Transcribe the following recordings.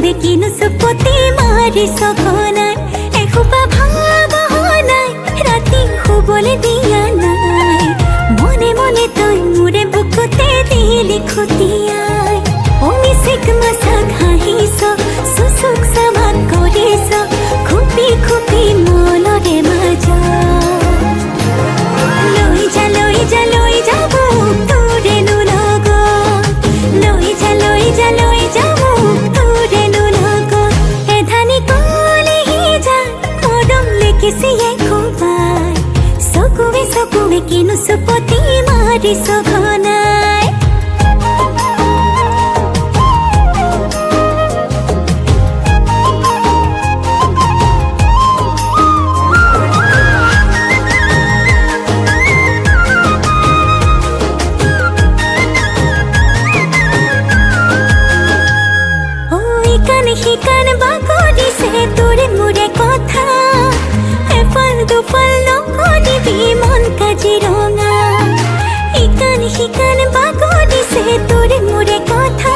মোৰে কিনো চুপতি মাৰি সঘনাই এসোপা ভাৱনাই ৰাতি শুবলৈ দিয়া নাই মনে মনে তই মোৰে বুকুতে দিলি খুটিয়াই অমিচিক মাছাক হাঁহিছ চুচুক চামাক কৰিছ খুপি খুপি মনৰে মাজত লৈ যা লৈ যা লৈ যাব তোৰেনো লগত লৈ যা লৈ যা লৈ যাব তোৰেনো লগত এধানি কলিহি যা মৰম লেকিছিয়ে খুবাই চকুৱে চকুৱে কিনো চুপতি মাৰিছ ঘনাই শিকান বাগৰিছে তোৰে মোৰে কথা এফাল দুফাল নকৰিবি মন কাজিৰঙা শিকান বাগৰিছে তোৰে মোৰে কথা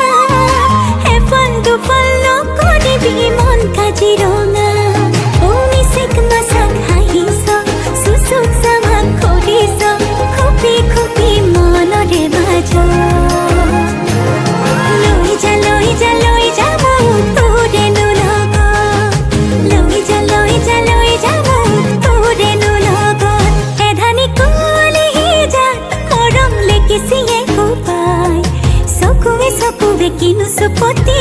এফাল দুফাল নকৰিবি মন কাজিৰঙা অমিচিক মাছাক হাঁহিছ চুচুক চামাক কৰিছ খুপি খুপি মনৰে মাজত লৈ যা লৈ যা লৈ যাব তোৰেনো লগত লৈ যা লৈ যা লৈ যাব তোৰেনো লগত এধানি কলিহি যা মৰম লেকিছিয়ে খুবাই চকুৱে চকুৱে কিনো চুপতি